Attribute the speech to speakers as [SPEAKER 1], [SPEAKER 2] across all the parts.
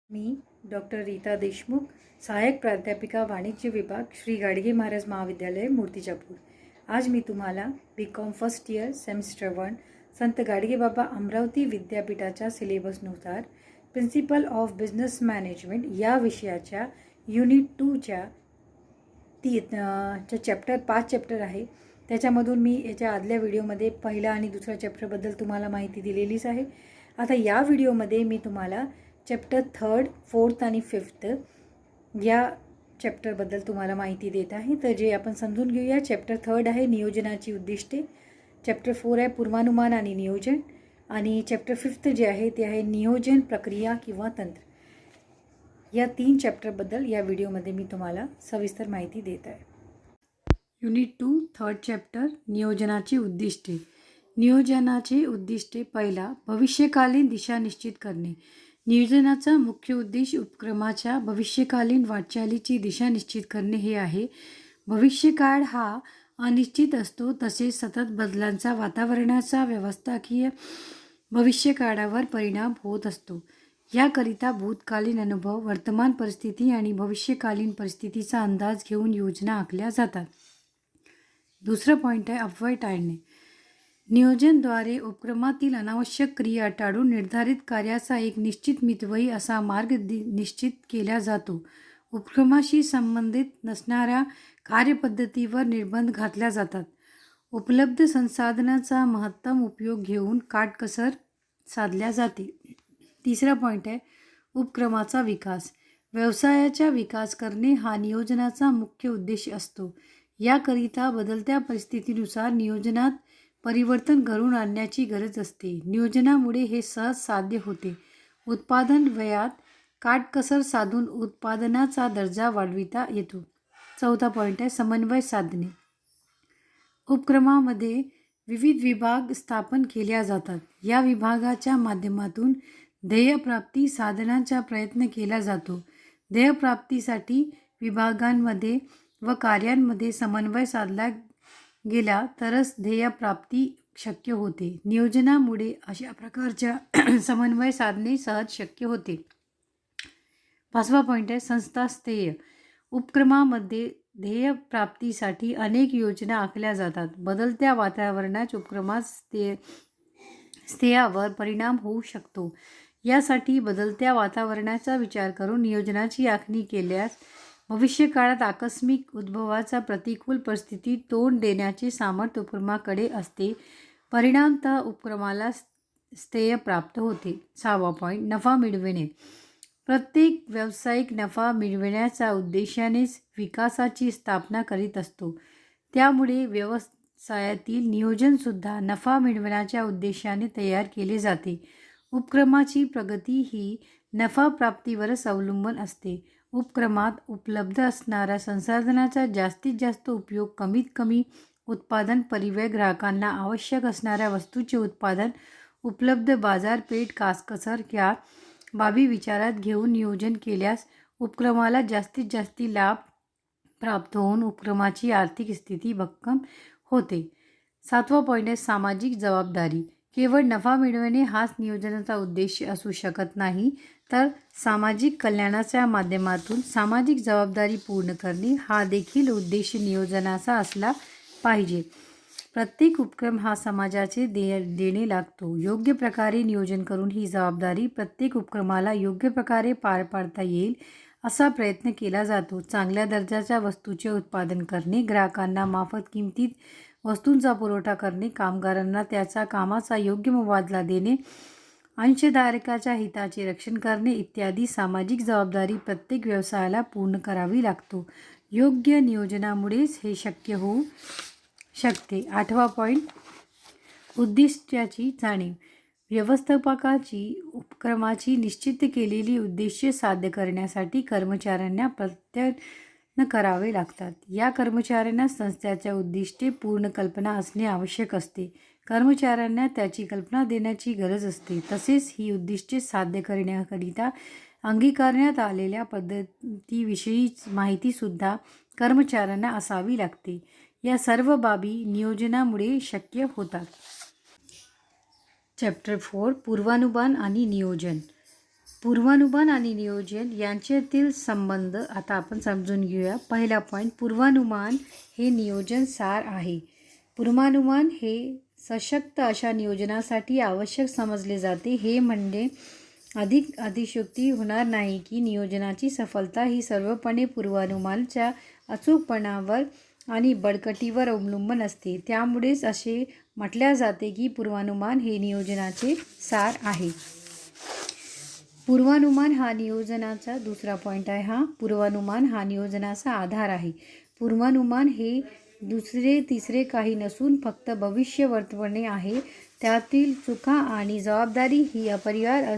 [SPEAKER 1] मी doctor Rita Deshmukh, सहाय्यक प्राध्यापिका वाणिज्य विभाग, श्री गाडगे महाराज महाविद्यालय मूर्तिजापूर। आज मी तुम्हाला BCom फर्स्ट इयर सेमिस्टर 1 संत गाडगेबाबा अमरावती विद्यापीठाच्या सिलेबसनुसार प्रिन्सिपल ऑफ बिझनेस मॅनेजमेंट या विषयाच्या युनिट 2च्या चॅप्टर 5 चॅप्टर आहे। त्याच्यामधून मी याच्या आदल्या व्हिडिओमध्ये पहिला आणि दुसरा चॅप्टरबद्दल तुम्हाला माहिती दिलेलीच आहे। आता या व्हिडिओमध्ये मी तुम्हाला चॅप्टर 3, 4 आणि 5 या चॅप्टरबद्दल तुम्हाला माहिती देत आहे। तर जे आपण समजून घेऊया। चॅप्टर 3 आहे नियोजनाची उद्दिष्टे, चॅप्टर 4 आहे पूर्वानुमान आणि नियोजन, आणि चॅप्टर 5 जे आहे ते आहे नियोजन प्रक्रिया किंवा तंत्र। या 3 चॅप्टरबद्दल या व्हिडिओमध्ये मी तुम्हाला सविस्तर माहिती देत आहे। युनिट 2 3rd चॅप्टर नियोजनाची उद्दिष्टे। नियोजनाचे उद्दिष्टे: पहिला, भविष्यकालीन दिशा निश्चित करणे। नियोजनाचा मुख्य उद्देश उपक्रमाच्या भविष्यकालीन वाटचालीची दिशा निश्चित करणे हे आहे। भविष्यकाळ हा अनिश्चित असतो, तसेच सतत बदलांचा वातावरणाचा व्यवस्थाकीय भविष्यकाळावर परिणाम होत असतो। याकरिता भूतकालीन अनुभव, वर्तमान परिस्थिती आणि भविष्यकालीन परिस्थितीचा अंदाज घेऊन योजना आखल्या जातात। दुसरा पॉईंट आहे अपव्यय टाळणे। नियोजनद्वारे उपक्रमातील अनावश्यक क्रिया टाळून निर्धारित कार्याचा एक निश्चित मितव्ययी असा मार्ग निश्चित केला जातो। उपक्रमाशी संबंधित नसणाऱ्या कार्यपद्धतीवर निर्बंध घातल्या जातात। उपलब्ध संसाधनांचा महत्तम उपयोग घेऊन काटकसर साधल्या जाते। तिसरा पॉईंट आहे उपक्रमाचा विकास। व्यवसायाचा विकास करणे हा नियोजनाचा मुख्य उद्देश असतो। याकरिता बदलत्या परिस्थितीनुसार नियोजनात परिवर्तन घडवून आणण्याची गरज असते। नियोजनामुळे हे सहज साध्य होते। उत्पादन व्ययात काटकसर साधून उत्पादनाचा दर्जा वाढविता येतो। चौथा पॉईंट आहे समन्वय साधणे। उपक्रमामध्ये विविध विभाग स्थापन केल्या जातात। या विभागाच्या माध्यमातून ध्येयप्राप्ती साधनाचा प्रयत्न केला जातो। ध्येयप्राप्तीसाठी विभागांमध्ये व कार्यांमध्ये समन्वय साधला गेला तरच ध्येयप्राप्ती शक्य होते। नियोजनामुळे अशा प्रकारच्या समन्वय साधणे सहज शक्य होते। पाचवा पॉईंट आहे संस्था स्थेय। उपक्रमामध्ये ध्येयप्राप्तीसाठी अनेक योजना आखल्या जातात। बदलत्या वातावरणात उपक्रमात स्थेयावर परिणाम होऊ शकतो। यासाठी बदलत्या वातावरणाचा विचार करून नियोजनाची आखणी केल्यास भविष्यकाळात आकस्मिक उद्भवाचा प्रतिकूल परिस्थितीत तोंड देण्याचे सामर्थ्य उपक्रमाकडे असते। परिणामतः उपक्रमाला स्थेय प्राप्त होते। सहावा पॉईंट नफा मिळविणे। प्रत्येक व्यावसायिक नफा मिळविण्याच्या उद्देशानेच विकासाची स्थापना करीत असतो। त्यामुळे व्यवसायातील नियोजनसुद्धा नफा मिळविण्याच्या उद्देशाने तयार केले जाते। उपक्रमाची प्रगती ही नफा प्राप्तीवरच अवलंबून असते। उपक्रमात उपलब्ध असणाऱ्या संसाधनाचा जास्तीत जास्त उपयोग, कमीत कमी उत्पादन परिव्यय, ग्राहकांना आवश्यक असणाऱ्या वस्तूचे उत्पादन, उपलब्ध बाजारपेठ, काटकसर या बाबी विचारात घेऊन नियोजन केल्यास उपक्रमाला जास्तीत जास्त लाभ प्राप्त होऊन उपक्रमाची आर्थिक स्थिती भक्कम होते। सातवा पॉईंट आहे सामाजिक जबाबदारी। केवळ नफा मिळवणे हाच नियोजनाचा उद्देश असू शकत नाही, तर सामाजिक कल्याणाच्या माध्यमातून सामाजिक जबाबदारी पूर्ण करणे हा देखील उद्देश नियोजनाचा असला पाहिजे। प्रत्येक उपक्रम हा समाजाचे देणे लागतो। योग्य प्रकारे नियोजन करून ही जबाबदारी प्रत्येक उपक्रमाला योग्य प्रकारे पार पाडता येईल असा प्रयत्न केला जातो। चांगल्या दर्जाच्या वस्तूचे उत्पादन करणे, ग्राहकांना माफक किमतीत वस्तूंचा पुरवठा करणे, कामगारांना त्याचा कामाचा योग्य मोबदला देणे, अंशधारकाच्या हिताचे रक्षण करणे इत्यादी सामाजिक जबाबदारी प्रत्येक व्यवसायाला पूर्ण करावी लागतो। योग्य नियोजनामुळेच हे शक्य होऊ शकते। आठवा पॉईंट उद्दिष्टाची जाणीव। व्यवस्थापकाची उपक्रमाची निश्चित केलेली उद्दिष्टे साध्य करण्यासाठी कर्मचाऱ्यांना प्रयत्न करावे लागतात। या कर्मचाऱ्यांना संस्थेच्या उद्दिष्टे पूर्ण कल्पना असणे आवश्यक असते। कर्मचाऱ्यांना त्याची कल्पना देण्याची गरज असते। तसेच ही उद्दिष्टे साध्य करण्याकरिता अंगीकारण्यात आलेल्या पद्धतीविषयी माहितीसुद्धा कर्मचाऱ्यांना असावी लागते। या सर्व बाबी नियोजनामुळे शक्य होतात। चॅप्टर 4 पूर्वानुमान आणि नियोजन। पूर्वानुमान आणि नियोजन यांच्यातील संबंध आता आपण समजून घेऊया. पहिला पॉईंट, पूर्वानुमान हे नियोजन सार आहे. पूर्वानुमान हे सशक्त अशा नियोजनासाठी आवश्यक समजले जाते. हे म्हणजे अतिशयोक्ती होणार नाही की नियोजनाची सफलता ही सर्वपणे पूर्वानुमानाच्या अचूकपणावर आणि बळकटीवर अवलंबून असते. त्यामुळेच असे म्हटले जाते की पूर्वानुमान हे नियोजनाचे सार आहे. पूर्वानुमान हा नियोजनाचा दुसरा पॉईंट आहे. पूर्वानुमान हा नियोजनाचा आधार आहे. पूर्वानुमान हे दुसरे तिसरे काही नसून फक्त भविष्य वर्तवणे आहे. त्यातील चुका आणि जबाबदारी ही अपरिहार्य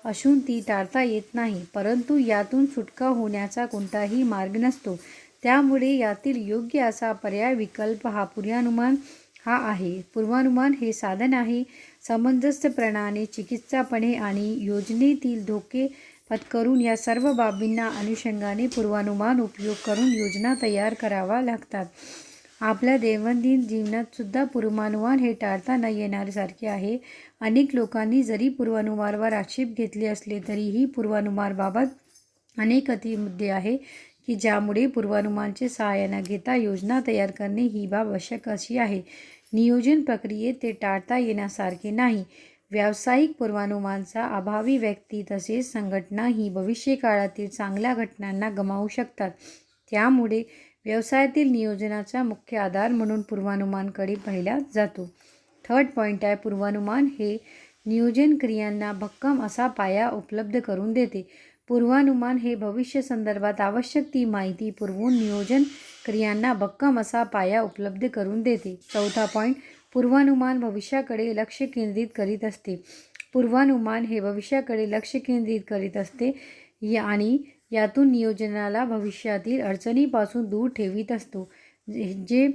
[SPEAKER 1] असून ती टाळता येत नाही, परंतु यातून सुटका होण्याचा कोणताही मार्ग नसतो. त्यामुळे यातील योग्य असा पर्याय विकल्प हा पूर्वानुमान हा आहे. पूर्वानुमान हे साधन आहे. समंजसपणाने, चिकित्सापणे आणि योजनेतील धोके पत्करून या सर्व बाबींना अनुषंगाने पूर्वानुमान उपयोग करून योजना तयार कराव्या लागतात. आपल्या दैनंदिन जीवनात सुद्धा पूर्वानुमान हे टाळता न येण्यासारखे आहे. अनेक लोकांनी जरी पूर्वानुमानावर आक्षेप घेतले असले तरीही पूर्वानुमानाबाबत अनेक मुद्दे आहे की ज्यामुळे पूर्वानुमानाचे सहाय्य न घेता योजना तयार करणे ही बाब आवश्यक अशी आहे. नियोजन प्रक्रियेत ते टाळता येण्यासारखे नाही. व्यावसायिक पूर्वानुमानाचा अभावी व्यक्ती तसेच संघटना ही भविष्यकाळातील चांगल्या घटनांना गमावू शकतात. त्यामुळे व्यवसायातील नियोजनाचा मुख्य आधार म्हणून पूर्वानुमानाकडे पाहिला जातो. थर्ड पॉईंट आहे, पूर्वानुमान हे नियोजन क्रियांना भक्कम असा पाया उपलब्ध करून देते. पूर्वानुमान हे भविष्य संदर्भात आवश्यक ती माहिती पुरवून नियोजन क्रियांना भक्कम असा पाया उपलब्ध करून देते. चौथा पॉईंट, पूर्वानुमान भविष्याकडे लक्ष केंद्रित करीत असते. पूर्वानुमान हे भविष्याकडे लक्ष केंद्रित करीत असते आणि यातून नियोजनाला भविष्यातील अडचणीपासून दूर ठेवीत असतो, जे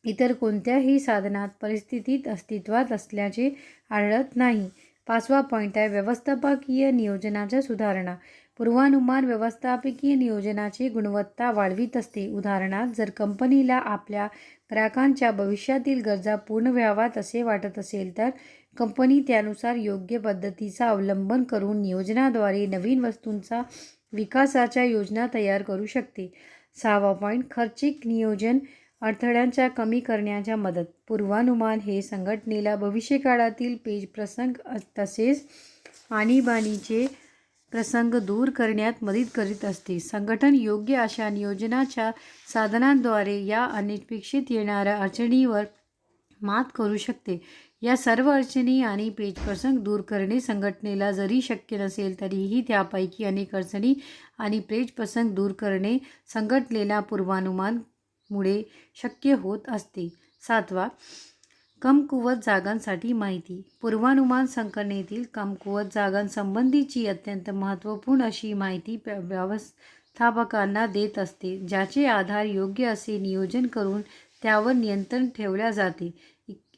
[SPEAKER 1] इतर कोणत्याही साधनात परिस्थितीत अस्तित्वात असल्याचे आढळत नाही. पाचवा पॉईंट आहे, व्यवस्थापकीय नियोजनाच्या सुधारणा. पूर्वानुमान व्यवस्थापकीय नियोजनाची गुणवत्ता वाढवित असते. उदाहरणार्थ, जर कंपनीला आपल्या ग्राहकांच्या भविष्यातील गरजा पूर्ण व्हाव्यात असे वाटत असेल तर कंपनी त्यानुसार योग्य पद्धतीचा अवलंबन करून नियोजनाद्वारे नवीन वस्तूंचा विकासाच्या योजना तयार करू शकते. सहावा पॉईंट, खर्चिक नियोजन अडथळ्यांच्या कमी करण्याच्या मदत. पूर्वानुमान हे संघटनेला भविष्यकाळातील पेच प्रसंग तसेच आणीबाणीचे प्रसंग दूर करण्यात मदत करीत असते. संघटन योग्य अशा नियोजनाच्या साधनांद्वारे या अनपेक्षित येणाऱ्या अडचणीवर मात करू शकते. या सर्व अडचणी आणि पेचप्रसंग दूर करणे संघटनेला जरी शक्य नसेल तरीही त्यापैकी अनेक अडचणी आणि पेचप्रसंग दूर करणे संघटनेला पूर्वानुमानामुळे शक्य होत असते. सातवा, कमकुवत जागांसाठी माहिती. पूर्वानुमान संकल्पनेतील कमकुवत जागांसंबंधीची अत्यंत महत्त्वपूर्ण अशी माहिती व्यवस्थापकांना देत असते, ज्याचे आधार योग्य असे नियोजन करून त्यावर नियंत्रण ठेवले जाते.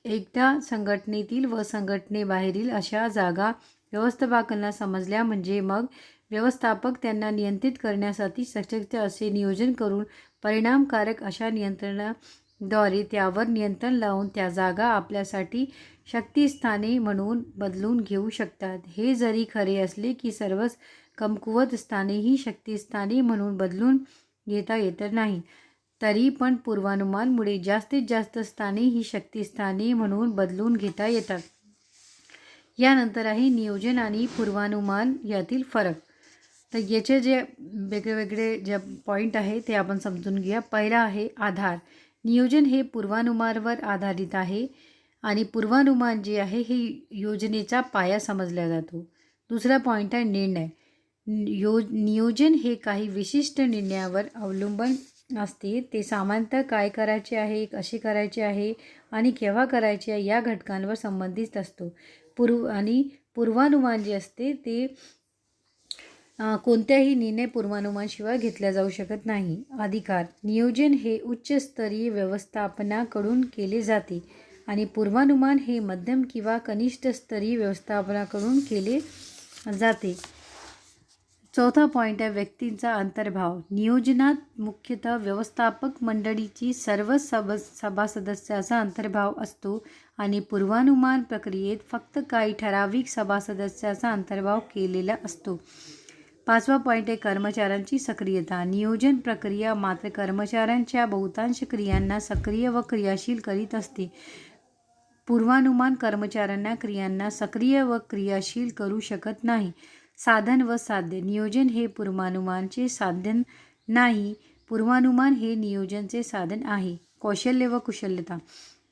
[SPEAKER 1] एकदा संघटनेतील व संघटनेबाहेरील अशा जागा व्यवस्थापकांना समजल्या म्हणजे मग व्यवस्थापक त्यांना नियंत्रित करण्यासाठी सशक्त असे नियोजन करून परिणामकारक अशा नियंत्रणाद्वारे त्यावर नियंत्रण लावून त्या जागा आपल्यासाठी शक्तिस्थाने म्हणून बदलून घेऊ शकतात. हे जरी खरे असले की सर्वच कमकुवत स्थानेही शक्तिस्थाने म्हणून बदलून घेता येत नाही, तरी पण पूर्वानुमानामुळे जास्तीत जास्त स्थाने ही शक्तिस्थाने म्हणून बदलून घेता येतात. यानंतर आहे नियोजन आणि पूर्वानुमान यातील फरक. तर याचे जे वेगळे जे पॉईंट आहे ते आपण समजून घेऊया. पहिला आहे आधार. नियोजन हे पूर्वानुमानावर आधारित आहे आणि पूर्वानुमान जे आहे हे योजनेचा पाया समजला जातो. दुसरा पॉईंट आहे निर्णय. नियोजन हे काही विशिष्ट निर्णयावर अवलंबून असते. ते सामान्यतः काय करायचे आहे, कसे करायचे आहे आणि केव्हा करायचे आहे या घटकांवर संबंधित असतो. पूर्वानुमान जे असते ते कोणत्याही निर्णय पूर्वानुमानाशिवाय घेतला जाऊ शकत नाही. अधिकार. नियोजन हे उच्चस्तरीय व्यवस्थापनाकडून केले जाते आणि पूर्वानुमान हे मध्यम किंवा कनिष्ठ स्तरीय व्यवस्थापनाकडून केले जाते. चौथा पॉईंट आहे व्यक्तींचा अंतर्भाव. नियोजनात मुख्यतः व्यवस्थापक मंडळीची सर्व सभा सदस्याचा अंतर्भाव असतो आणि पूर्वानुमान प्रक्रियेत फक्त काही ठराविक सभा सदस्याचा अंतर्भाव केलेला असतो. पाचवा पॉईंट आहे कर्मचाऱ्यांची सक्रियता. नियोजन प्रक्रिया मात्र कर्मचाऱ्यांच्या बहुतांश क्रियांना सक्रिय व क्रियाशील करीत असते. पूर्वानुमान कर्मचाऱ्यांना क्रियांना सक्रिय व क्रियाशील करू शकत नाही. साधन व साध्य. नियोजन हे पूर्वानुमानचे साधन नाही, पूर्वानुमान हे नियोजनचे साधन आहे. कौशल्य व कुशलता.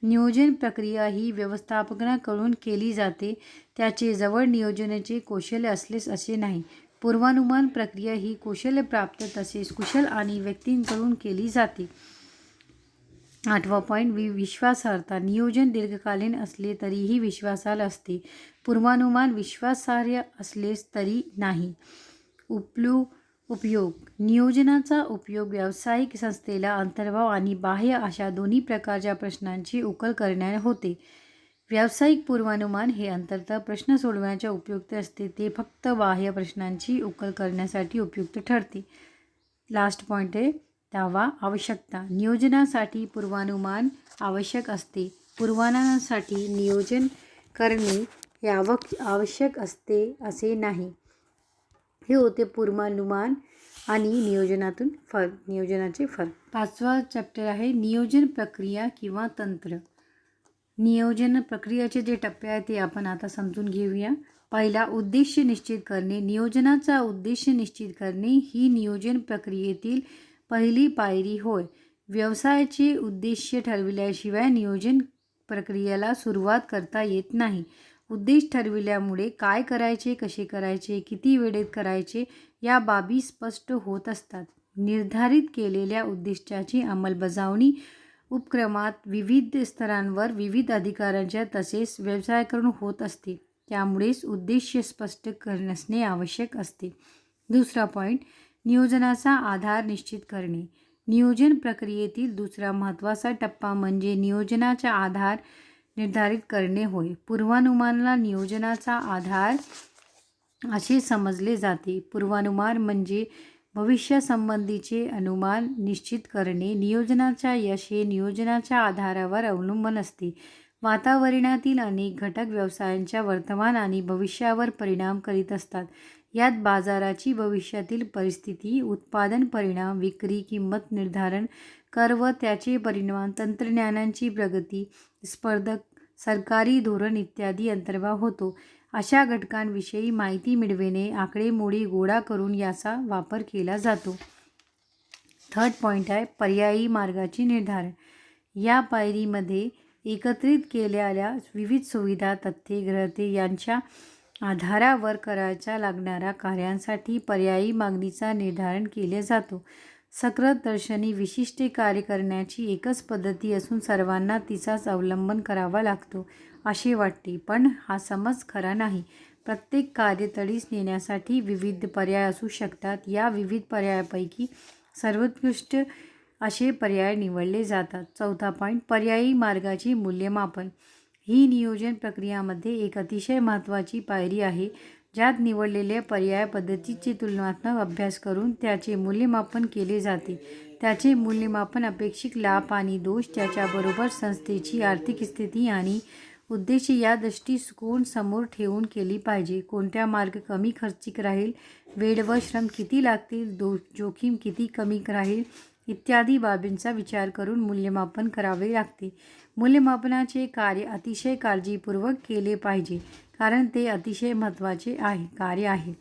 [SPEAKER 1] नियोजन प्रक्रिया ही व्यवस्थापकांकडून केली जाते. त्याचे जवळ नियोजनाचे कौशल्य असलेच असे नाही. पूर्वानुमान प्रक्रिया ही कौशल्य प्राप्त तसेच कुशल आणि व्यक्तींकडून केली जाते. आठवा पॉईंट विश्वासार्हता. नियोजन दीर्घकालीन असले तरीही विश्वासार्ह असते. पूर्वानुमान विश्वासार्ह असलेच तरी नाही. उपयोग. नियोजनाचा उपयोग व्यावसायिक संस्थेला अंतर्भाव आणि बाह्य अशा दोन्ही प्रकारच्या प्रश्नांची उकल करण्याने होते. व्यावसायिक पूर्वानुमान हे अंततः प्रश्न सोडवण्याच्या उपयुक्त असते. ते फक्त बाह्य प्रश्नांची उकल करण्यासाठी उपयुक्त ठरते. लास्ट पॉईंट आहे 10वा आवश्यकता. नियोजनासाठी पूर्वानुमान आवश्यक असते. पूर्वानुमानासाठी नियोजन करणे हे आवश्यक असते असे नाही. हे होते पूर्वानुमान आणि नियोजनाचे फरक. 5वा चॅप्टर आहे नियोजन प्रक्रिया किंवा तंत्र. नियोजन प्रक्रियेचे जे टप्पे आहेत ते आपण आता समजून घेऊया. पहिला, उद्देश निश्चित करणे. नियोजनाचा उद्देश निश्चित करणे ही नियोजन प्रक्रियेतील पहिली पायरी होय. व्यवसायाचे उद्देश ठरविल्याशिवाय नियोजन प्रक्रियेला सुरुवात करता येत नाही. उद्देश ठरविल्यामुळे काय करायचे, कसे करायचे, किती वेळेत करायचे या बाबी स्पष्ट होत असतात. निर्धारित केलेल्या उद्दिष्टाची अंमलबजावणी उपक्रमात विविध स्तरांवर विविध अधिकाऱ्यांच्या तसेच व्यवसायाकडून होत असते. त्यामुळेच उद्देश स्पष्ट असणे आवश्यक असते. दुसरा पॉईंट, नियोजनाचा आधार निश्चित करणे. नियोजन प्रक्रियेतील दुसरा महत्त्वाचा टप्पा म्हणजे नियोजनाचा आधार निर्धारित करणे होय. पूर्वानुमानाला नियोजनाचा आधार असे समजले जाते. पूर्वानुमान म्हणजे भविष्यासंबंधीचे अनुमान निश्चित करणे. नियोजनाचा यश हे नियोजनाच्या आधारावर अवलंबून असते. वातावरणातील अनेक घटक व्यवसायांच्या वर्तमान आणि भविष्यावर परिणाम करीत असतात. यात बाजाराची भविष्यातील परिस्थिती, उत्पादन परिणाम, विक्री, किंमत निर्धारण, कर व त्याचे परिणाम, तंत्रज्ञानाची प्रगती, स्पर्धक, सरकारी धोरण इत्यादी अंतर्भाव होतो. अशा घटकांविषयी माहिती मिळविणे, आकडेमोडी गोळा करून याचा वापर केला जातो. थर्ड पॉईंट आहे पर्यायी मार्गाची निर्धारण. या पायरीमध्ये एकत्रित केलेल्या विविध सुविधा, तथ्ये, ग्रहते यांच्या आधारावर करायच्या लागणाऱ्या कार्यांसाठी पर्यायी मागणीचा निर्धारण केले जातो. सकृतदर्शनी विशिष्ट कार्य करण्याची एकच पद्धती असून सर्वांना तिचाच अवलंबन करावा लागतो असे वाटते, पण हा समज खरा नाही. प्रत्येक कार्य तडीस नेण्यासाठी विविध पर्याय असू शकतात. या विविध पर्यायापैकी सर्वोत्कृष्ट असे पर्याय निवडले जातात. चौथा पॉईंट, पर्यायी मार्गाचे मूल्यमापन. ही नियोजन प्रक्रियामध्ये एक अतिशय महत्त्वाची पायरी आहे, ज्यात निवडलेल्या पर्याय पद्धतीचे तुलनात्मक अभ्यास करून त्याचे मूल्यमापन केले जाते. त्याचे मूल्यमापन अपेक्षित लाभ आणि दोष, त्याच्याबरोबर संस्थेची आर्थिक स्थिती आणि उद्देश या दृष्टिकोन समोर ठेवून केली पाहिजे. कोणत्या मार्ग कमी खर्चिक राहील, वेळ व श्रम किती लागतील, जोखीम किती कमी राहील इत्यादी बाबींचा विचार करून मूल्यमापन करावे लागते. मूल्यमापनाचे कार्य अतिशय काळजीपूर्वक केले पाहिजे, कारण ते अतिशय महत्त्वाचे कार्य आहे.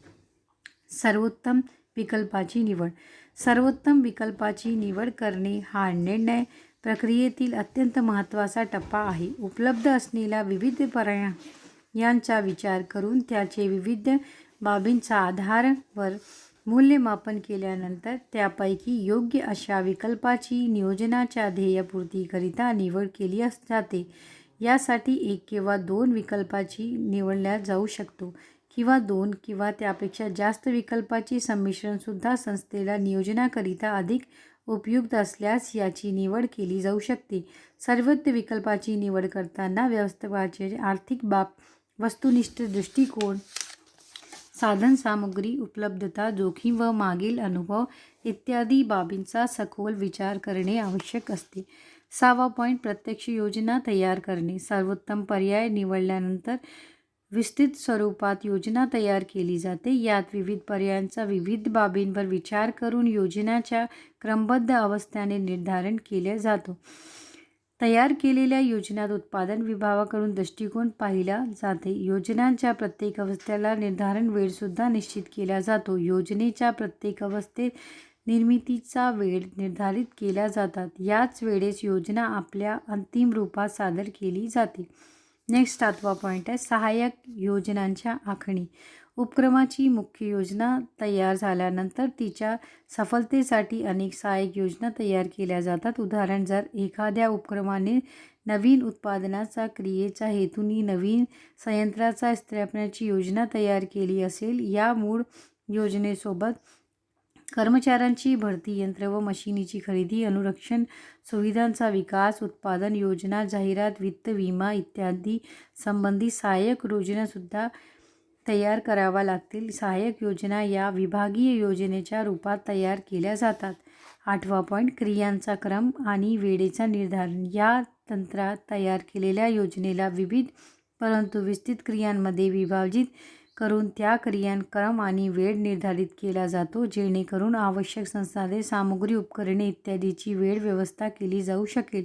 [SPEAKER 1] सर्वोत्तम विकल्पाची निवड. सर्वोत्तम विकल्पाची निवड करणे हा निर्णय प्रक्रियेतील अत्यंत महत्त्वाचा टप्पा आहे. उपलब्ध असलेल्या विविध पर्यायांचा विचार करून त्याचे विविध बाबींच्या आधारावर मूल्यमापन केल्यानंतर त्यापैकी योग्य अशा विकल्पाची नियोजनाच्या ध्येयपूर्तीकरिता निवड केली जाते. यासाठी एक किंवा दोन विकल्पाची निवडल्या जाऊ शकतो किंवा दोन किंवा त्यापेक्षा जास्त विकल्पाची संमिश्रणसुद्धा संस्थेला नियोजनाकरिता अधिक उपयुक्त असल्यास याची निवड केली जाऊ शकते. सर्वोत्तम विकल्पाची निवड करताना व्यवस्थापनाचे आर्थिक बाब, वस्तुनिष्ठ दृष्टिकोन, साधन सामुग्री, उपलब्धता, जोखीम व मागील अनुभव इत्यादी बाबींचा सखोल विचार करणे आवश्यक असते. 6वा पॉईंट, प्रत्यक्ष योजना तयार करणे. सर्वोत्तम पर्याय निवडल्यानंतर विस्तृत स्वरूपात योजना तयार केली जाते. यात विविध पर्यायांचा विविध बाबींवर विचार करून योजनेच्या क्रमबद्ध अवस्थेने निर्धारण केले जातो. तयार केलेल्या योजनात उत्पादन विभागाकडून दृष्टिकोन पाहिला जाते. योजनांच्या प्रत्येक अवस्थेला निर्धारण वेळसुद्धा निश्चित केला जातो. योजनेच्या प्रत्येक अवस्थेत निर्मितीचा वेळ निर्धारित केल्या जातात. याच वेळेस योजना आपल्या अंतिम रूपात सादर केली जाते. नेक्स्ट 7वा पॉईंट आहे सहाय्यक योजनांच्या आखणी. उपक्रमाची मुख्य योजना तयार झाल्यानंतर तिच्या सफलतेसाठी अनेक सहाय्यक योजना तयार केल्या जातात. उदाहरण, जर एखाद्या उपक्रमाने नवीन उत्पादनाचा क्रियेच्या हेतूने नवीन संयंत्राचा स्थापनेची योजना तयार केली असेल, या मूळ योजनेसोबत कर्मचाऱ्यांची भरती, यंत्र व मशिनीची खरेदी, अनुरक्षण सुविधांचा विकास, उत्पादन योजना, जाहिरात, वित्त, विमा इत्यादी संबंधित सहाय्यक योजनासुद्धा तयार कराव्या लागतील. सहाय्यक योजना या विभागीय योजनेच्या रूपात तयार केल्या जातात. 8वा पॉईंट, क्रियांचा क्रम आणि वेळेचा निर्धारण. या तंत्रात तयार केलेल्या योजनेला विविध परंतु विस्तृत क्रियांमध्ये विभाजित करून त्या क्रियांचा क्रम आणि वेळ निर्धारित केला जातो, जेणेकरून आवश्यक संसाधने, सामुग्री, उपकरणे इत्यादीची वेळ व्यवस्था केली जाऊ शकेल.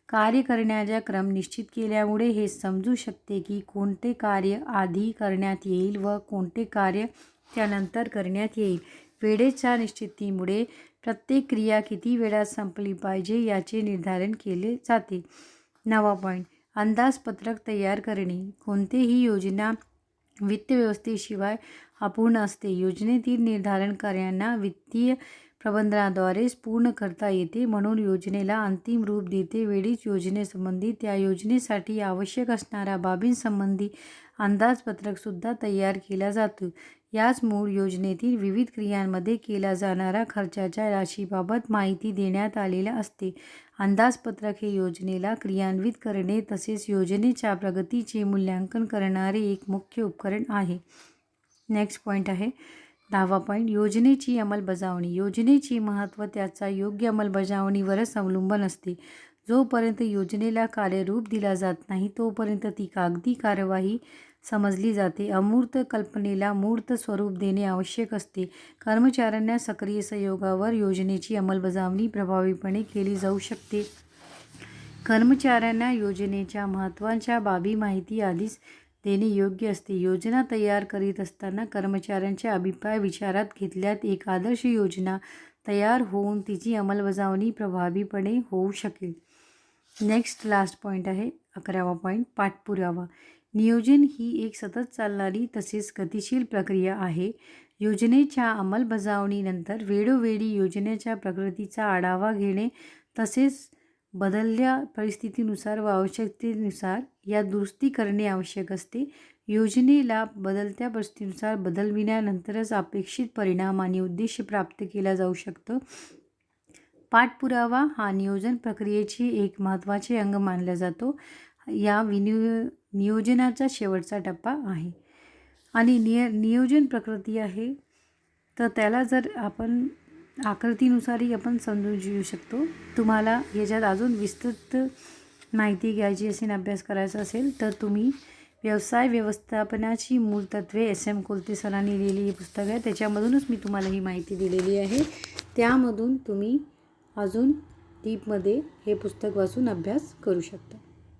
[SPEAKER 1] कार्य करण्याचा क्रम निश्चित केल्यामुळे हे समजू शकते की कोणते कार्य आधी करण्यात येईल व कोणते कार्य त्यानंतर करण्यात येईल. वेळेच्या निश्चितीमुळे प्रत्येक क्रिया किती वेळात संपली पाहिजे याचे निर्धारण केले जाते. 9वा पॉईंट, अंदाजपत्रक तयार करणे. कोणतीही योजना वित्त व्यवस्थेशिवाय अपूर्ण असते. योजनेतील निर्धारण कार्यांना वित्तीय प्रबंधनाद्वारेच पूर्ण करता येते, म्हणून योजनेला अंतिम रूप देते वेळीच योजनेसंबंधी त्या योजनेसाठी आवश्यक असणाऱ्या बाबींसंबंधी अंदाजपत्रकसुद्धा तयार केला जातो. याच मूळ योजनेतील विविध क्रियांमध्ये केल्या जाणाऱ्या खर्चाच्या राशीबाबत माहिती देण्यात आलेली असते. अंदाजपत्रक हे योजनेला क्रियान्वित करणे तसेच योजनेच्या प्रगतीचे मूल्यांकन करणारे एक मुख्य उपकरण आहे. नेक्स्ट पॉईंट आहे 10वा पॉईंट, योजनेची अंमलबजावणी. योजनेचे महत्त्व त्याच्या योग्य अंमलबजावणीवरच अवलंबून असते. जोपर्यंत योजनेला कार्यरूप दिला जात नाही तोपर्यंत ती कागदी कार्यवाही समजली जाते. अमूर्त कल्पनेला मूर्त स्वरूप देणे आवश्यक असते. कर्मचाऱ्यांच्या सक्रिय सहयोगावर योजनेची अंमलबजावणी प्रभावीपणे केली जाऊ शकते. कर्मचाऱ्यांना योजनेच्या महत्त्वाच्या बाबी माहिती आधीच देणे योग्य असते. योजना तयार करीत असताना कर्मचाऱ्यांचे अभिप्राय विचारात घेतल्यास एक आदर्श योजना तयार होऊन तिची अंमलबजावणी प्रभावीपणे होऊ शकेल. नेक्स्ट लास्ट पॉईंट आहे 11वा पॉईंट, पाठपुरावा. नियोजन ही एक सतत चालणारी तसेच गतिशील प्रक्रिया आहे. योजनेच्या अंमलबजावणीनंतर वेळोवेळी योजनेच्या प्रगतीचा आढावा घेणे तसेच बदलत्या परिस्थितीनुसार व आवश्यकतेनुसार या दुरुस्ती करणे आवश्यक असते. योजनेला बदलत्या परिस्थितीनुसार बदलविल्यानंतरच अपेक्षित परिणाम आणि उद्देश प्राप्त केला जाऊ शकतो. पाठपुरावा हा नियोजन प्रक्रियेचे एक महत्त्वाचे अंग मानला जातो. या नियोजनाचा शेवटचा टप्पा आहे आणि नियोजन प्रकृती आहे, तर त्याला जर आपण आकृतीनुसारही आपण समजून घेऊ शकतो. तुम्हाला याच्यात अजून विस्तृत माहिती घ्यायची असेल, अभ्यास करायचा असेल तर तुम्ही व्यवसाय व्यवस्थापनाची मूळ तत्त्वे SM कोलते सरांनी लिहिलेली ही पुस्तक आहे. त्याच्यामधूनच मी तुम्हाला ही माहिती दिलेली आहे. त्यामधून तुम्ही अजून डीपमध्ये हे पुस्तक वाचून अभ्यास करू शकता.